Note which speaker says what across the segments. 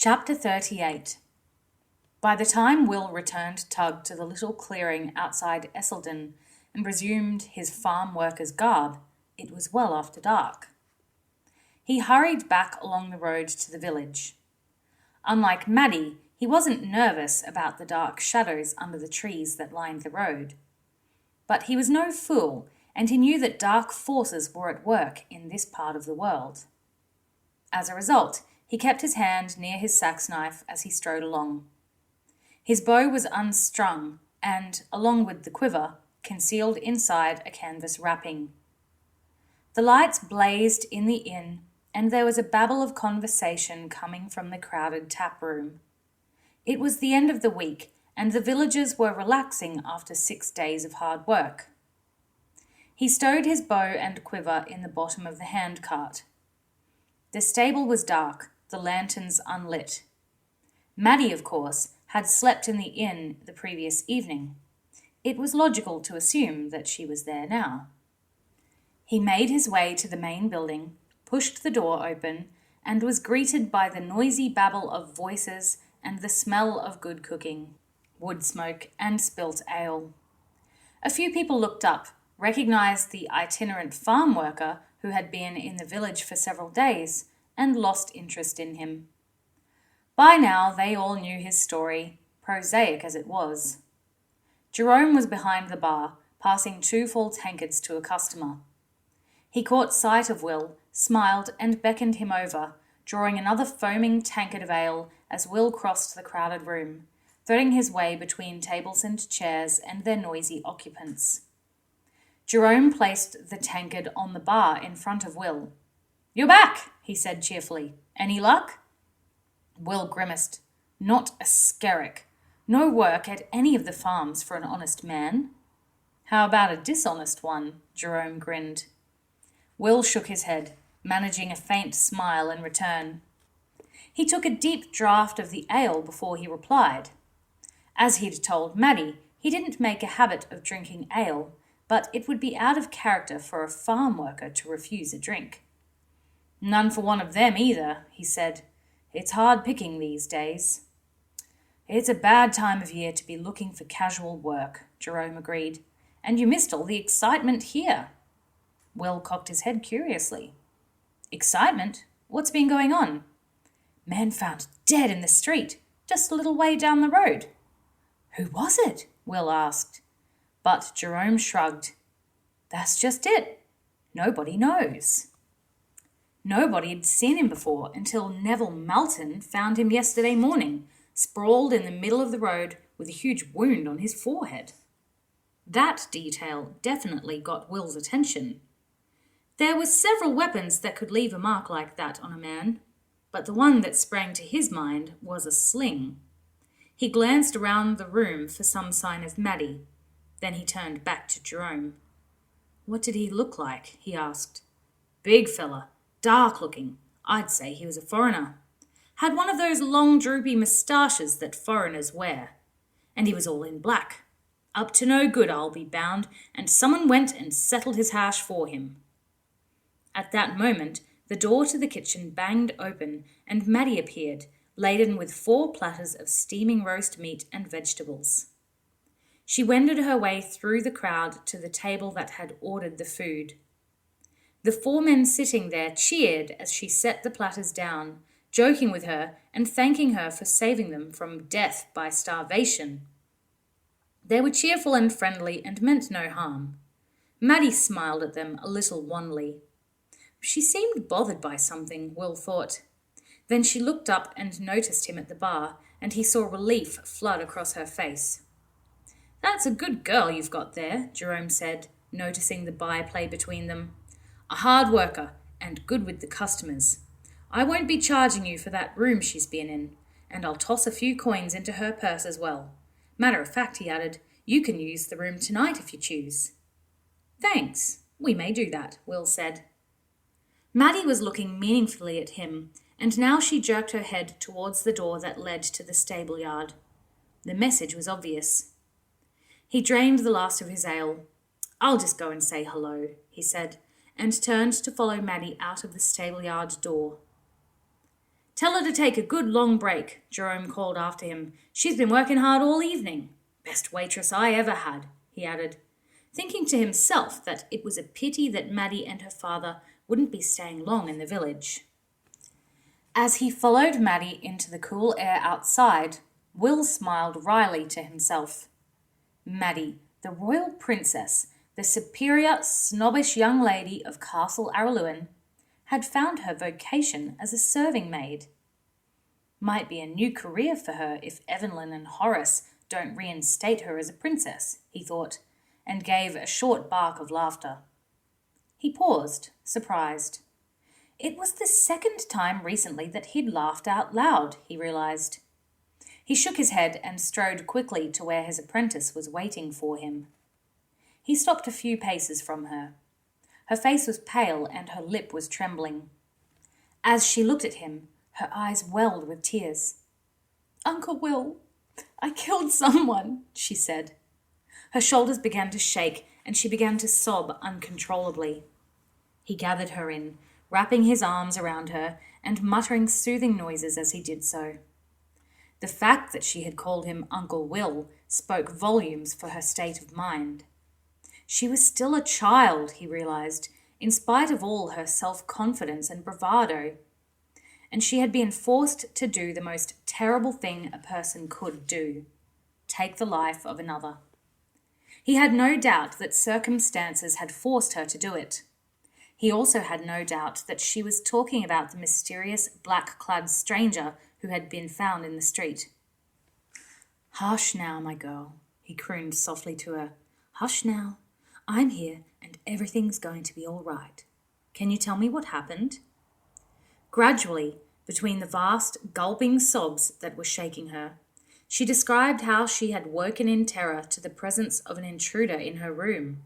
Speaker 1: Chapter 38. By the time Will returned Tug to the little clearing outside Esselden and resumed his farm worker's garb, it was well after dark. He hurried back along the road to the village. Unlike Maddie, he wasn't nervous about the dark shadows under the trees that lined the road. But he was no fool, and he knew that dark forces were at work in this part of the world. As a result, he kept his hand near his sax knife as he strode along. His bow was unstrung and, along with the quiver, concealed inside a canvas wrapping. The lights blazed in the inn, and there was a babble of conversation coming from the crowded tap room. It was the end of the week, and the villagers were relaxing after 6 days of hard work. He stowed his bow and quiver in the bottom of the handcart. The stable was dark, the lanterns unlit. Maddie, of course, had slept in the inn the previous evening. It was logical to assume that she was there now. He made his way to the main building, pushed the door open, and was greeted by the noisy babble of voices and the smell of good cooking, wood smoke, and spilt ale. A few people looked up, recognized the itinerant farm worker who had been in the village for several days, and lost interest in him. By now they all knew his story, prosaic as it was. Jerome was behind the bar, passing 2 full tankards to a customer. He caught sight of Will, smiled, and beckoned him over, drawing another foaming tankard of ale as Will crossed the crowded room, threading his way between tables and chairs and their noisy occupants. Jerome placed the tankard on the bar in front of Will. "You're back," he said cheerfully. "Any luck?" Will grimaced. Not a skerrick. No work at any of the farms for an honest man. How about a dishonest one? Jerome grinned. Will shook his head, managing a faint smile in return. He took a deep draught of the ale before he replied. As he'd told Maddie, he didn't make a habit of drinking ale, but it would be out of character for a farm worker to refuse a drink. "None for one of them either," he said. "It's hard picking these days." "It's a bad time of year to be looking for casual work," Jerome agreed. "And you missed all the excitement here." Will cocked his head curiously. "Excitement? What's been going on?" "Man found dead in the street, just a little way down the road." "Who was it?" Will asked. But Jerome shrugged. "That's just it. Nobody knows." Nobody had seen him before until Neville Malton found him yesterday morning, sprawled in the middle of the road with a huge wound on his forehead. That detail definitely got Will's attention. There were several weapons that could leave a mark like that on a man, but the one that sprang to his mind was a sling. He glanced around the room for some sign of Maddie. Then he turned back to Jerome. "What did he look like?" he asked. "Big fella. Dark-looking. I'd say he was a foreigner. Had one of those long droopy moustaches that foreigners wear. And he was all in black. Up to no good, I'll be bound, and someone went and settled his hash for him." At that moment, the door to the kitchen banged open, and Maddie appeared, laden with 4 platters of steaming roast meat and vegetables. She wended her way through the crowd to the table that had ordered the food. The 4 men sitting there cheered as she set the platters down, joking with her and thanking her for saving them from death by starvation. They were cheerful and friendly and meant no harm. Maddie smiled at them a little wanly. She seemed bothered by something, Will thought. Then she looked up and noticed him at the bar, and he saw relief flood across her face. "That's a good girl you've got there," Jerome said, noticing the byplay between them. "A hard worker, and good with the customers. I won't be charging you for that room she's been in, and I'll toss a few coins into her purse as well. Matter of fact," he added, "you can use the room tonight if you choose." "Thanks, we may do that," Will said. Maddie was looking meaningfully at him, and now she jerked her head towards the door that led to the stable yard. The message was obvious. He drained the last of his ale. "I'll just go and say hello," he said, and turned to follow Maddie out of the stable-yard door. Tell her to take a good long break, Jerome called after him. She's been working hard all evening. Best waitress I ever had, he added, thinking to himself that it was a pity that Maddie and her father wouldn't be staying long in the village. As he followed Maddie into the cool air outside, Will smiled wryly to himself. Maddie, the royal princess, the superior, snobbish young lady of Castle Araluen, had found her vocation as a serving maid. Might be a new career for her if Evelyn and Horace don't reinstate her as a princess, he thought, and gave a short bark of laughter. He paused, surprised. It was the second time recently that he'd laughed out loud, he realised. He shook his head and strode quickly to where his apprentice was waiting for him. He stopped a few paces from her. Her face was pale and her lip was trembling. As she looked at him, her eyes welled with tears. "Uncle Will, I killed someone," she said. Her shoulders began to shake and she began to sob uncontrollably. He gathered her in, wrapping his arms around her and muttering soothing noises as he did so. The fact that she had called him Uncle Will spoke volumes for her state of mind. She was still a child, he realised, in spite of all her self-confidence and bravado. And she had been forced to do the most terrible thing a person could do, take the life of another. He had no doubt that circumstances had forced her to do it. He also had no doubt that she was talking about the mysterious black-clad stranger who had been found in the street. "Hush now, my girl," he crooned softly to her. "Hush now. I'm here and everything's going to be all right. Can you tell me what happened?" Gradually, between the vast, gulping sobs that were shaking her, she described how she had woken in terror to the presence of an intruder in her room,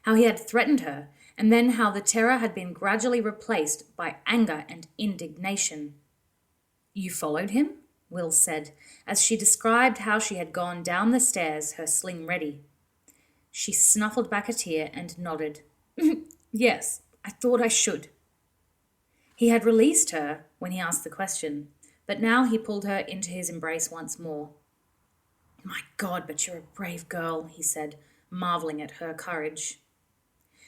Speaker 1: how he had threatened her, and then how the terror had been gradually replaced by anger and indignation. "You followed him?" Will said, as she described how she had gone down the stairs, her sling ready. She snuffled back a tear and nodded. "Yes, I thought I should." He had released her when he asked the question, but now he pulled her into his embrace once more. "My God, but you're a brave girl," he said, marvelling at her courage.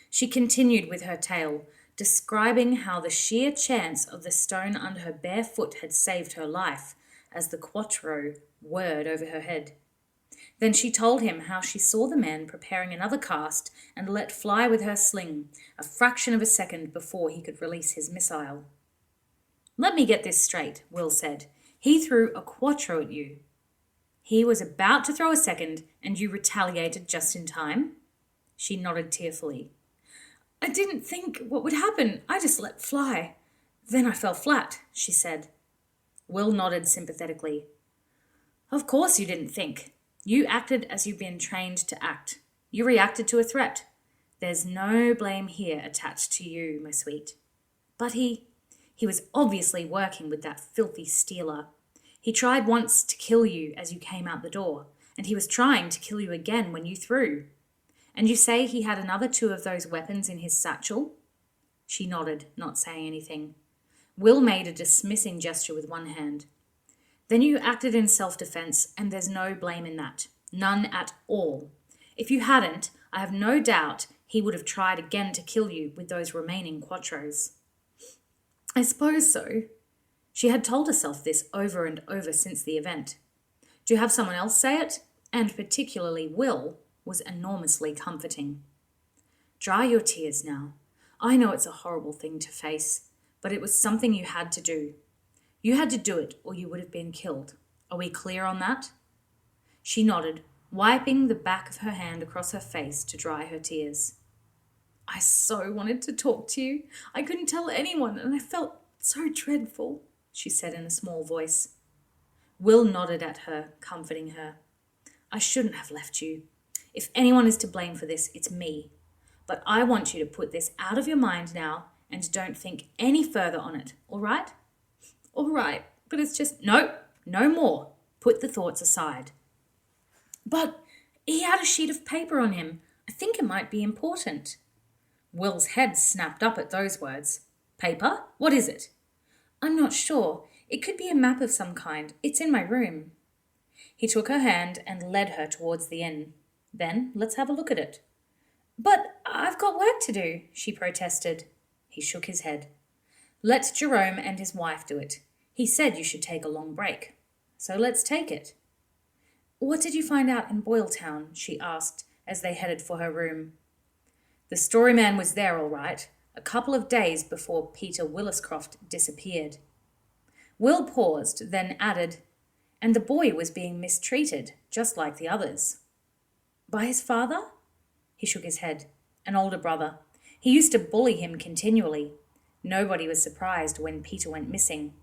Speaker 1: She continued with her tale, describing how the sheer chance of the stone under her bare foot had saved her life, as the quattro whirred over her head. Then she told him how she saw the man preparing another cast and let fly with her sling, a fraction of a second before he could release his missile. "Let me get this straight," Will said. "He threw a quattro at you. He was about to throw a second, and you retaliated just in time?" She nodded tearfully. "I didn't think what would happen. I just let fly. Then I fell flat," she said. Will nodded sympathetically. "Of course you didn't think. You acted as you've been trained to act. You reacted to a threat. There's no blame here attached to you, my sweet. But he was obviously working with that filthy stealer. He tried once to kill you as you came out the door, and he was trying to kill you again when you threw. And you say he had another 2 of those weapons in his satchel?" She nodded, not saying anything. Will made a dismissing gesture with one hand. "Then you acted in self-defense, and there's no blame in that. None at all. If you hadn't, I have no doubt he would have tried again to kill you with those remaining quattros." "I suppose so." She had told herself this over and over since the event. To have someone else say it, and particularly Will, was enormously comforting. "Dry your tears now. I know it's a horrible thing to face, but it was something you had to do. You had to do it or you would have been killed. Are we clear on that?" She nodded, wiping the back of her hand across her face to dry her tears. "I so wanted to talk to you. I couldn't tell anyone and I felt so dreadful," she said in a small voice. Will nodded at her, comforting her. "I shouldn't have left you. If anyone is to blame for this, it's me. But I want you to put this out of your mind now and don't think any further on it, all right?" "All right, but it's just—" "No, no more. Put the thoughts aside." "But he had a sheet of paper on him. I think it might be important." Will's head snapped up at those words. "Paper? What is it?" "I'm not sure. It could be a map of some kind. It's in my room. He took her hand and led her towards the inn. Then let's have a look at it. But I've got work to do, she protested. He shook his head. Let Jerome and his wife do it. He said you should take a long break. So let's take it. What did you find out in Boyletown? She asked as they headed for her room. The storyman was there all right, a couple of days before Peter Williscroft disappeared. Will paused, then added, and the boy was being mistreated, just like the others. By his father? He shook his head. An older brother. He used to bully him continually. Nobody was surprised when Peter went missing.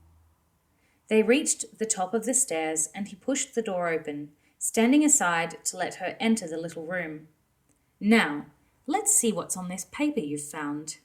Speaker 1: They reached the top of the stairs and he pushed the door open, standing aside to let her enter the little room. Now, let's see what's on this paper you've found.